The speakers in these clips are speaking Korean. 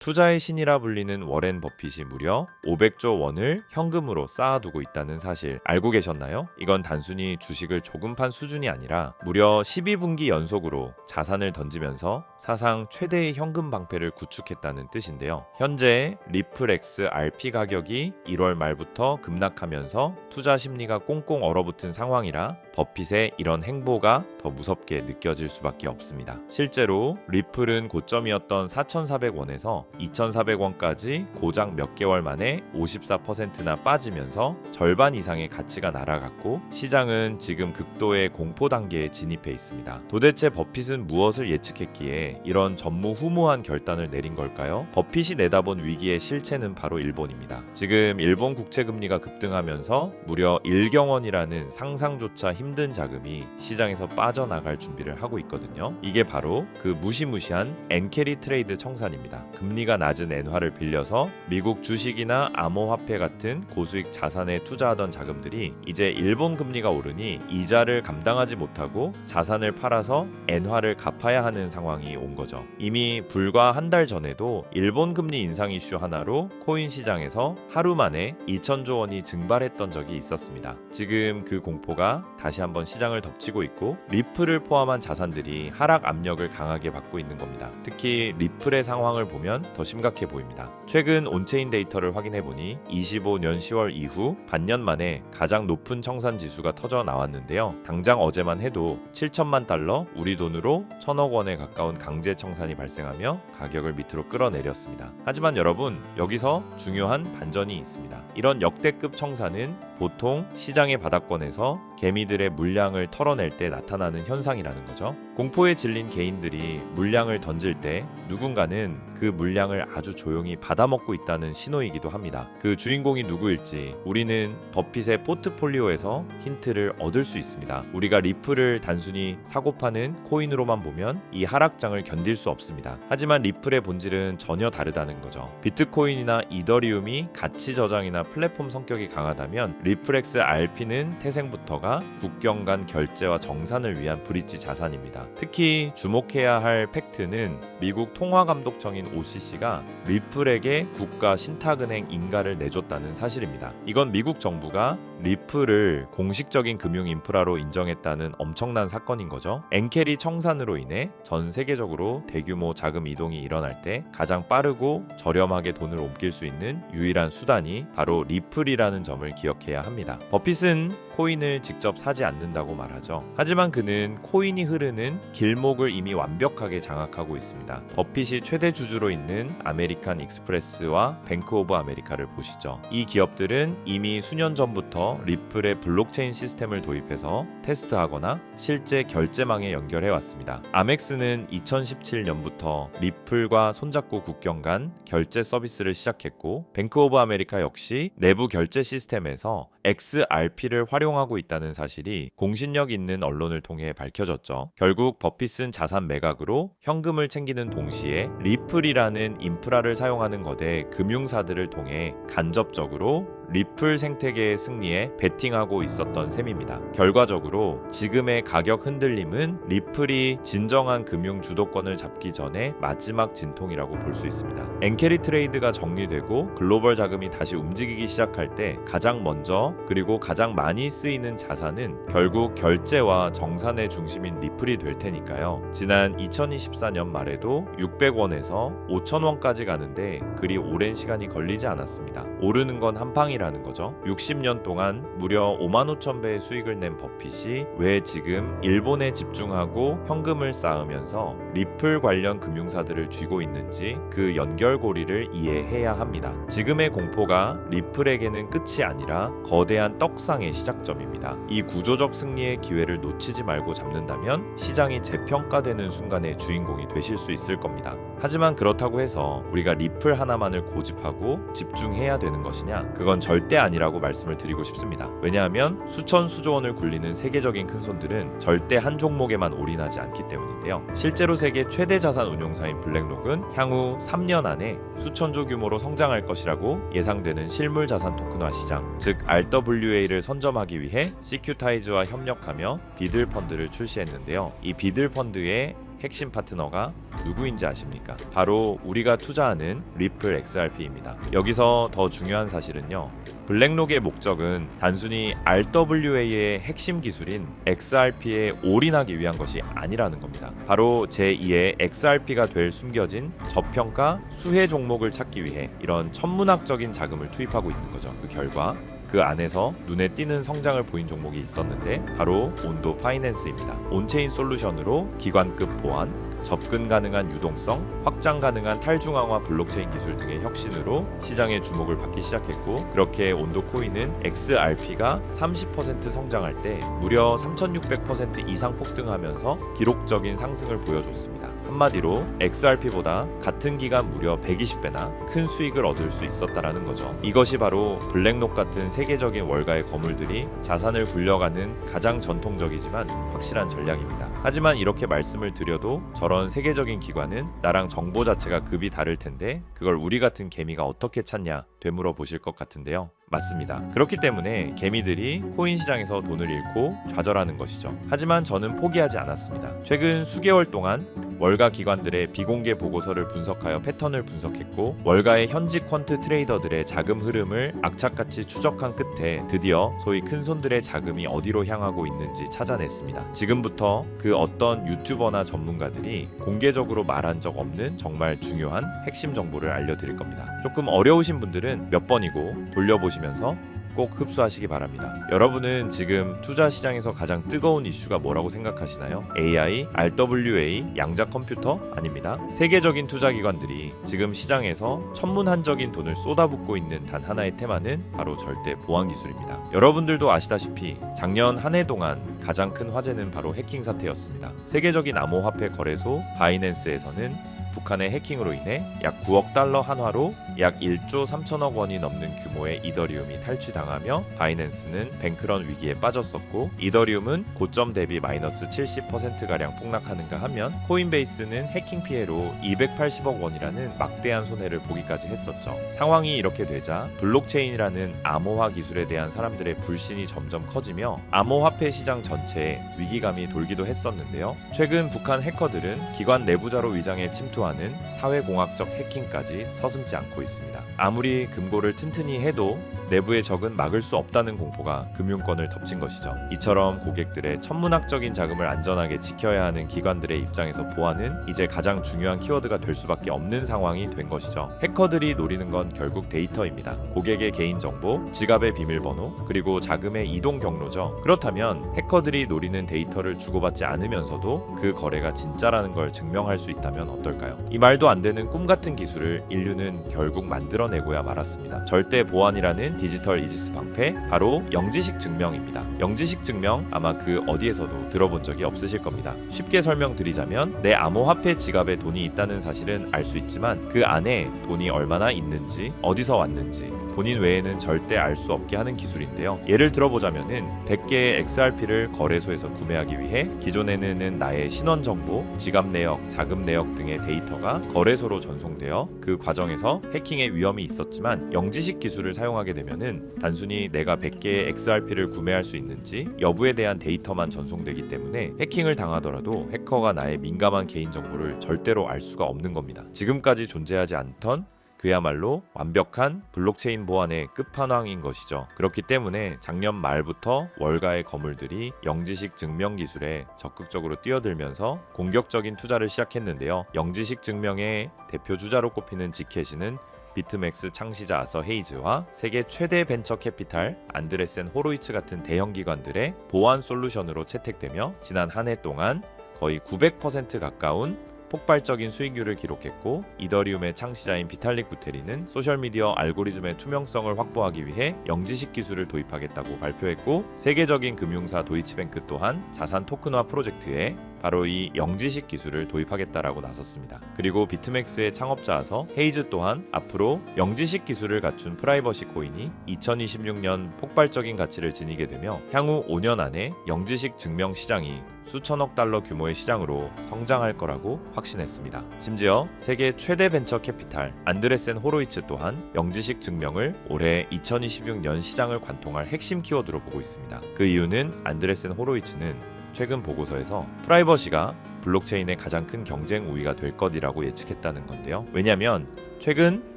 투자의 신이라 불리는 워렌 버핏이 무려 500조 원을 현금으로 쌓아두고 있다는 사실 알고 계셨나요? 이건 단순히 주식을 조금 판 수준이 아니라 무려 12분기 연속으로 자산을 던지면서 사상 최대의 현금 방패를 구축했다는 뜻인데요. 현재 리플 XRP 가격이 1월 말부터 급락하면서 투자 심리가 꽁꽁 얼어붙은 상황이라 버핏의 이런 행보가 더 무섭게 느껴질 수밖에 없습니다. 실제로 리플은 고점이었던 4,400원에서 2,400원까지 고작 몇 개월 만에 54%나 빠지면서 절반 이상의 가치가 날아갔고 시장은 지금 극도의 공포 단계에 진입해 있습니다. 도대체 버핏은 무엇을 예측했기에 이런 전무후무한 결단을 내린 걸까요? 버핏이 내다본 위기의 실체는 바로 일본입니다. 지금 일본 국채금리가 급등하면서 무려 1경원이라는 상상조차 힘든 자금이 시장에서 빠져나갈 준비를 하고 있거든요. 이게 바로 그 무시무시한 엔캐리 트레이드 청산입니다. 금리가 낮은 엔화를 빌려서 미국 주식이나 암호화폐 같은 고수익 자산에 투자하던 자금들이 이제 일본 금리가 오르니 이자를 감당하지 못하고 자산을 팔아서 엔화를 갚아야 하는 상황이 온 거죠. 이미 불과 한 달 전에도 일본 금리 인상 이슈 하나로 코인 시장에서 하루 만에 2천조 원이 증발했던 적이 있었습니다. 지금 그 공포가 다시 한번 시장을 덮치고 있고 리플을 포함한 자산들이 하락 압력을 강하게 받고 있는 겁니다. 특히 리플의 상황을 보면 더 심각해 보입니다. 최근 온체인 데이터를 확인해 보니 25년 10월 이후 반년 만에 가장 높은 청산 지수가 터져 나왔는데요. 당장 어제만 해도 7천만 달러, 우리 돈으로 1,000억 원에 가까운 강제 청산이 발생하며 가격을 밑으로 끌어내렸습니다. 하지만 여러분, 여기서 중요한 반전이 있습니다. 이런 역대급 청산은 보통 시장의 바닥권에서 개미들의 물량을 털어낼 때 나타나는 현상이라는 거죠. 공포에 질린 개인들이 물량을 던질 때 누군가는 그 물량을 아주 조용히 받아먹고 있다는 신호이기도 합니다. 그 주인공이 누구일지 우리는 버핏의 포트폴리오에서 힌트를 얻을 수 있습니다. 우리가 리플을 단순히 사고 파는 코인으로만 보면 이 하락장을 견딜 수 없습니다. 하지만 리플의 본질은 전혀 다르다는 거죠. 비트코인이나 이더리움이 가치 저장이나 플랫폼 성격이 강하다면 리플렉스 RP는 태생부터가 국경 간 결제와 정산을 위한 브릿지 자산입니다. 특히 주목해야 할 팩트는 미국 통화감독청인 OCC가 리플에게 국가 신탁은행 인가를 내줬다는 사실입니다. 이건 미국 정부가 리플을 공식적인 금융 인프라로 인정했다는 엄청난 사건인 거죠. 엔캐리 청산으로 인해 전 세계적으로 대규모 자금 이동이 일어날 때 가장 빠르고 저렴하게 돈을 옮길 수 있는 유일한 수단이 바로 리플이라는 점을 기억해야 합니다. 버핏은 코인을 직접 사지 않는다고 말하죠. 하지만 그는 코인이 흐르는 길목을 이미 완벽하게 장악하고 있습니다. 버핏이 최대 주주로 있는 아메리칸 익스프레스와 뱅크 오브 아메리카를 보시죠. 이 기업들은 이미 수년 전부터 리플의 블록체인 시스템을 도입해서 테스트하거나 실제 결제망에 연결해 왔습니다. 아멕스는 2017년부터 리플과 손잡고 국경 간 결제 서비스를 시작했고 뱅크 오브 아메리카 역시 내부 결제 시스템에서 XRP를 활용하고 있다는 사실이 공신력 있는 언론을 통해 밝혀졌죠. 결국 버핏은 자산 매각으로 현금을 챙기는 동시에 리플이라는 인프라를 사용하는 거대 금융사들을 통해 간접적으로 리플 생태계의 승리에 베팅하고 있었던 셈입니다. 결과적으로 지금의 가격 흔들림은 리플이 진정한 금융 주도권을 잡기 전에 마지막 진통이라고 볼 수 있습니다. 엔캐리 트레이드가 정리되고 글로벌 자금이 다시 움직이기 시작할 때 가장 먼저 그리고 가장 많이 쓰이는 자산은 결국 결제와 정산의 중심인 리플이 될 테니까요. 지난 2024년 말에도 600원에서 5,000원까지 가는데 그리 오랜 시간이 걸리지 않았습니다. 오르는 건 한방이라는 거죠. 60년 동안 무려 55,000배의 수익을 낸 버핏이 왜 지금 일본에 집중하고 현금을 쌓으면서 리플 관련 금융사들을 쥐고 있는지 그 연결고리를 이해해야 합니다. 지금의 공포가 리플에게는 끝이 아니라 거대한 떡상의 시작점입니다. 이 구조적 승리의 기회를 놓치지 말고 잡는다면 시장이 재평가되는 순간의 주인공이 되실 수 있을 겁니다. 하지만 그렇다고 해서 우리가 리플 하나만을 고집하고 집중해야 되는 것이냐? 그건 절대 아니라고 말씀을 드리고 싶습니다. 왜냐하면 수천 수조 원을 굴리는 세계적인 큰손들은 절대 한 종목에만 올인하지 않기 때문인데요. 실제로 세계 최대 자산 운용사인 블랙록은 향후 3년 안에 수천조 규모로 성장할 것이라고 예상되는 실물 자산 토큰화 시장, 즉 RWA를 선점하기 위해 시큐타이즈와 협력하며 비들 펀드를 출시했는데요. 이 비들 펀드의 핵심 파트너가 누구인지 아십니까? 바로 우리가 투자하는 리플 XRP입니다. 여기서 더 중요한 사실은요. 블랙록의 목적은 단순히 RWA의 핵심 기술인 XRP에 올인하기 위한 것이 아니라는 겁니다. 바로 제2의 XRP가 될 숨겨진 저평가 수혜 종목을 찾기 위해 이런 천문학적인 자금을 투입하고 있는 거죠. 그 결과 그 안에서 눈에 띄는 성장을 보인 종목이 있었는데 바로 온도 파이낸스입니다. 온체인 솔루션으로 기관급 보안, 접근 가능한 유동성, 확장 가능한 탈중앙화 블록체인 기술 등의 혁신으로 시장의 주목을 받기 시작했고, 그렇게 온도 코인은 XRP가 30% 성장할 때 무려 3600% 이상 폭등하면서 기록적인 상승을 보여줬습니다. 한마디로 XRP보다 같은 기간 무려 120배나 큰 수익을 얻을 수 있었다라는 거죠. 이것이 바로 블랙록 같은 세계적인 월가의 거물들이 자산을 굴려가는 가장 전통적이지만 확실한 전략입니다. 하지만 이렇게 말씀을 드려도 저런 세계적인 기관은 나랑 정보 자체가 급이 다를 텐데 그걸 우리 같은 개미가 어떻게 찾냐 되물어 보실 것 같은데요. 맞습니다. 그렇기 때문에 개미들이 코인 시장에서 돈을 잃고 좌절하는 것이죠. 하지만 저는 포기하지 않았습니다. 최근 수개월 동안 월가 기관들의 비공개 보고서를 분석하여 패턴을 분석했고, 월가의 현직 퀀트 트레이더들의 자금 흐름을 악착같이 추적한 끝에 드디어 소위 큰손들의 자금이 어디로 향하고 있는지 찾아냈습니다. 지금부터 그 어떤 유튜버나 전문가들이 공개적으로 말한 적 없는 정말 중요한 핵심 정보를 알려드릴 겁니다. 조금 어려우신 분들은 몇 번이고 돌려보시면서 꼭 흡수하시기 바랍니다. 여러분은 지금 투자 시장에서 가장 뜨거운 이슈가 뭐라고 생각하시나요? AI, RWA, 양자 컴퓨터? 아닙니다. 세계적인 투자 기관들이 지금 시장에서 천문한적인 돈을 쏟아붓고 있는 단 하나의 테마는 바로 절대 보안 기술입니다. 여러분들도 아시다시피 작년 한 해 동안 가장 큰 화제는 바로 해킹 사태였습니다. 세계적인 암호화폐 거래소 바이낸스에서는 북한의 해킹으로 인해 약 9억 달러 한화로 약 1조 3천억 원이 넘는 규모의 이더리움이 탈취당하며 바이낸스는 뱅크런 위기에 빠졌었고, 이더리움은 고점 대비 마이너스 70%가량 폭락하는가 하면 코인베이스는 해킹 피해로 280억 원이라는 막대한 손해를 보기까지 했었죠. 상황이 이렇게 되자 블록체인이라는 암호화 기술에 대한 사람들의 불신이 점점 커지며 암호화폐 시장 전체에 위기감이 돌기도 했었는데요. 최근 북한 해커들은 기관 내부자로 위장해 침투하는 사회공학적 해킹까지 서슴지 않고 있습니다. 아무리 금고를 튼튼히 해도 내부의 적은 막을 수 없다는 공포가 금융권을 덮친 것이죠. 이처럼 고객들의 천문학적인 자금을 안전하게 지켜야 하는 기관들의 입장에서 보안은 이제 가장 중요한 키워드가 될 수밖에 없는 상황이 된 것이죠. 해커들이 노리는 건 결국 데이터입니다. 고객의 개인정보, 지갑의 비밀번호, 그리고 자금의 이동 경로죠. 그렇다면 해커들이 노리는 데이터를 주고받지 않으면서도 그 거래가 진짜라는 걸 증명할 수 있다면 어떨까요? 이 말도 안 되는 꿈 같은 기술을 인류는 결국 만들어내고야 말았습니다. 절대 보안이라는 디지털 이지스 방패, 바로 영지식 증명입니다. 영지식 증명 아마 그 어디에서도 들어본 적이 없으실 겁니다. 쉽게 설명드리자면 내 암호화폐 지갑에 돈이 있다는 사실은 알 수 있지만 그 안에 돈이 얼마나 있는지, 어디서 왔는지 본인 외에는 절대 알 수 없게 하는 기술인데요. 예를 들어보자면은 100개의 XRP를 거래소에서 구매하기 위해 기존에는 나의 신원 정보, 지갑 내역, 자금 내역 등의 데이터가 거래소로 전송되어 그 과정에서 해킹의 위험이 있었지만, 영지식 기술을 사용하게 되면은 단순히 내가 100개의 XRP를 구매할 수 있는지 여부에 대한 데이터만 전송되기 때문에 해킹을 당하더라도 해커가 나의 민감한 개인정보를 절대로 알 수가 없는 겁니다. 지금까지 존재하지 않던 그야말로 완벽한 블록체인 보안의 끝판왕인 것이죠. 그렇기 때문에 작년 말부터 월가의 거물들이 영지식 증명 기술에 적극적으로 뛰어들면서 공격적인 투자를 시작했는데요. 영지식 증명의 대표 주자로 꼽히는 지캐시는 비트맥스 창시자 아서 헤이즈와 세계 최대 벤처 캐피탈 안드레센 호로이츠 같은 대형 기관들의 보안 솔루션으로 채택되며 지난 한 해 동안 거의 900% 가까운 폭발적인 수익률을 기록했고, 이더리움의 창시자인 비탈릭 부테리는 소셜미디어 알고리즘의 투명성을 확보하기 위해 영지식 기술을 도입하겠다고 발표했고, 세계적인 금융사 도이치뱅크 또한 자산 토큰화 프로젝트에 바로 이 영지식 기술을 도입하겠다라고 나섰습니다. 그리고 비트맥스의 창업자아서 헤이즈 또한 앞으로 영지식 기술을 갖춘 프라이버시 코인이 2026년 폭발적인 가치를 지니게 되며 향후 5년 안에 영지식 증명 시장이 수천억 달러 규모의 시장으로 성장할 거라고 확신했습니다. 심지어 세계 최대 벤처 캐피탈 안드레센 호로이츠 또한 영지식 증명을 올해 2026년 시장을 관통할 핵심 키워드로 보고 있습니다. 그 이유는 안드레센 호로이츠는 최근 보고서에서 프라이버시가 블록체인의 가장 큰 경쟁 우위가 될 것이라고 예측했다는 건데요. 왜냐하면 최근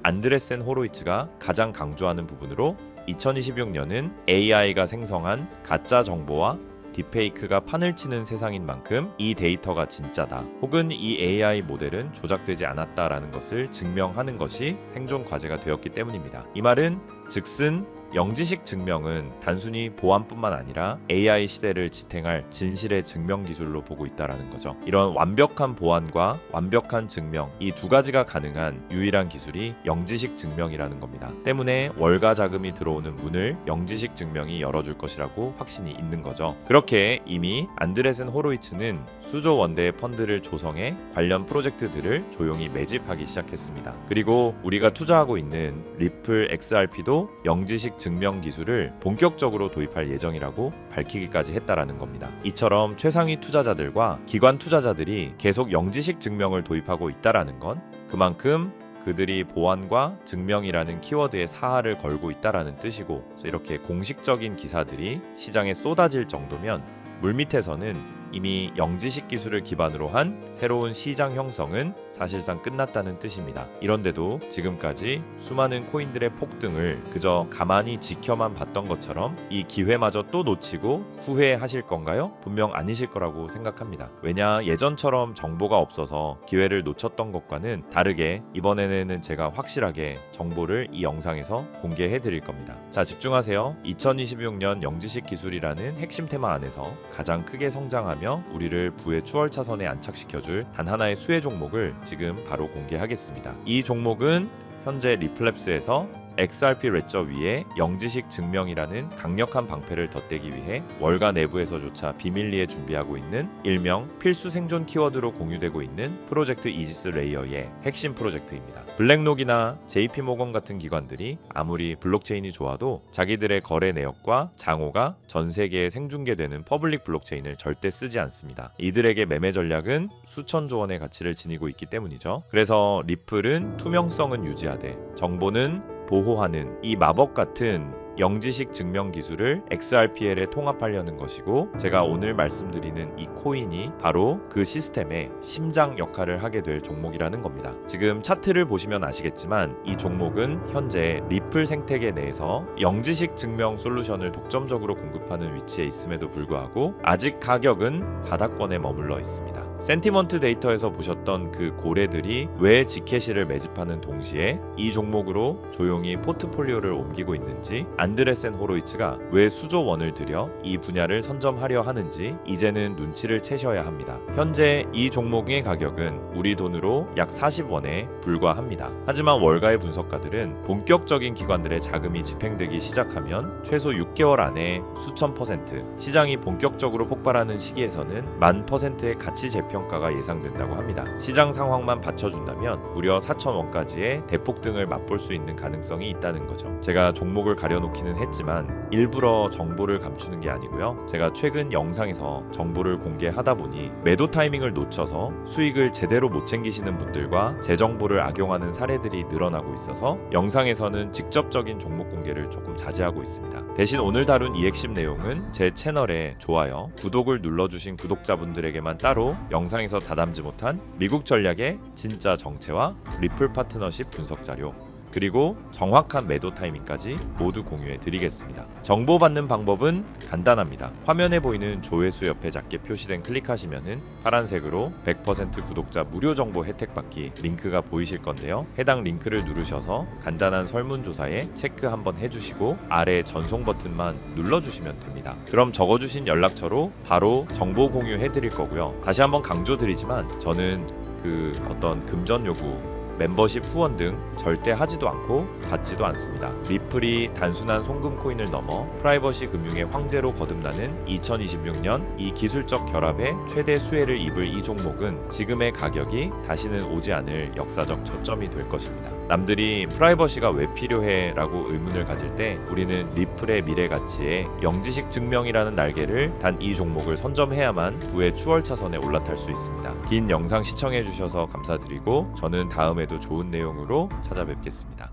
안드레센 호로이츠가 가장 강조하는 부분으로 2026년은 AI가 생성한 가짜 정보와 딥페이크가 판을 치는 세상인 만큼 이 데이터가 진짜다, 혹은 이 AI 모델은 조작되지 않았다라는 것을 증명하는 것이 생존 과제가 되었기 때문입니다. 이 말은 즉슨 영지식 증명은 단순히 보안뿐만 아니라 AI 시대를 지탱할 진실의 증명 기술로 보고 있다라는 거죠. 이런 완벽한 보안과 완벽한 증명, 이 두 가지가 가능한 유일한 기술이 영지식 증명이라는 겁니다. 때문에 월가 자금이 들어오는 문을 영지식 증명이 열어줄 것이라고 확신이 있는 거죠. 그렇게 이미 안드레센 호로이츠는 수조 원대의 펀드를 조성해 관련 프로젝트들을 조용히 매집하기 시작했습니다. 그리고 우리가 투자하고 있는 리플 XRP도 영지식 증명 기술을 본격적으로 도입할 예정이라고 밝히기까지 했다라는 겁니다. 이처럼 최상위 투자자들과 기관 투자자들이 계속 영지식 증명을 도입하고 있다라는 건 그만큼 그들이 보안과 증명이라는 키워드에 사활을 걸고 있다라는 뜻이고, 그래서 이렇게 공식적인 기사들이 시장에 쏟아질 정도면 물밑에서는 이미 영지식 기술을 기반으로 한 새로운 시장 형성은 사실상 끝났다는 뜻입니다. 이런데도 지금까지 수많은 코인들의 폭등을 그저 가만히 지켜만 봤던 것처럼 이 기회마저 또 놓치고 후회하실 건가요? 분명 아니실 거라고 생각합니다. 왜냐, 예전처럼 정보가 없어서 기회를 놓쳤던 것과는 다르게 이번에는 제가 확실하게 정보를 이 영상에서 공개해 드릴 겁니다. 자, 집중하세요. 2026년 영지식 기술이라는 핵심 테마 안에서 가장 크게 성장하며 우리를 부의 추월차선에 안착시켜줄 단 하나의 수혜 종목을 지금 바로 공개하겠습니다. 이 종목은 현재 리플랩스에서 XRP 레저 위에 영지식 증명이라는 강력한 방패를 덧대기 위해 월가 내부에서조차 비밀리에 준비하고 있는 일명 필수 생존 키워드로 공유되고 있는 프로젝트 이지스 레이어의 핵심 프로젝트입니다. 블랙록이나 JP모건 같은 기관들이 아무리 블록체인이 좋아도 자기들의 거래 내역과 장호가 전 세계에 생중계되는 퍼블릭 블록체인을 절대 쓰지 않습니다. 이들에게 매매 전략은 수천조 원의 가치를 지니고 있기 때문이죠. 그래서 리플은 투명성은 유지하되 정보는 보호하는 이 마법 같은 영지식 증명 기술을 XRPL에 통합하려는 것이고, 제가 오늘 말씀드리는 이 코인이 바로 그 시스템의 심장 역할을 하게 될 종목이라는 겁니다. 지금 차트를 보시면 아시겠지만 이 종목은 현재 리플 생태계 내에서 영지식 증명 솔루션을 독점적으로 공급하는 위치에 있음에도 불구하고 아직 가격은 바닥권에 머물러 있습니다. 센티먼트 데이터에서 보셨던 그 고래들이 왜 지캐시를 매집하는 동시에 이 종목으로 조용히 포트폴리오를 옮기고 있는지, 안드레센 호로이츠가 왜 수조 원을 들여 이 분야를 선점하려 하는지 이제는 눈치를 채셔야 합니다. 현재 이 종목의 가격은 우리 돈으로 약 40원에 불과합니다. 하지만 월가의 분석가들은 본격적인 기관들의 자금이 집행되기 시작하면 최소 6개월 안에 수천 %, 시장이 본격적으로 폭발하는 시기에서는 10,000%의 가치 재평가가 예상된다고 합니다. 시장 상황만 받쳐준다면 무려 4,000원까지의 대폭등을 맛볼 수 있는 가능성이 있다는 거죠. 제가 종목을 가려놓기는 했지만 일부러 정보를 감추는 게 아니고요. 제가 최근 영상에서 정보를 공개하다 보니 매도 타이밍을 놓쳐서 수익을 제대로 못 챙기시는 분들과 제 정보를 악용하는 사례들이 늘어나고 있어서 영상에서는 직접적인 종목 공개를 조금 자제하고 있습니다. 대신 오늘 다룬 이 핵심 내용은 제 채널에 좋아요, 구독을 눌러주신 구독자분들에게만 따로 영상에서 다담지 못한 미국 전략의 진짜 정체와 리플 파트너십 분석 자료, 그리고 정확한 매도 타이밍까지 모두 공유해 드리겠습니다. 정보 받는 방법은 간단합니다. 화면에 보이는 조회수 옆에 작게 표시된 클릭하시면은 파란색으로 100% 구독자 무료 정보 혜택 받기 링크가 보이실 건데요. 해당 링크를 누르셔서 간단한 설문조사에 체크 한번 해주시고 아래 전송 버튼만 눌러주시면 됩니다. 그럼 적어주신 연락처로 바로 정보 공유해 드릴 거고요. 다시 한번 강조드리지만 저는 그 어떤 금전 요구, 멤버십 후원 등 절대 하지도 않고 받지도 않습니다. 리플이 단순한 송금 코인을 넘어 프라이버시 금융의 황제로 거듭나는 2026년 이 기술적 결합에 최대 수혜를 입을 이 종목은 지금의 가격이 다시는 오지 않을 역사적 저점이 될 것입니다. 남들이 프라이버시가 왜 필요해? 라고 의문을 가질 때 우리는 리플의 미래 가치에 영지식 증명이라는 날개를 단 이 종목을 선점해야만 부의 추월차선에 올라탈 수 있습니다. 긴 영상 시청해 주셔서 감사드리고 저는 다음에도 좋은 내용으로 찾아뵙겠습니다.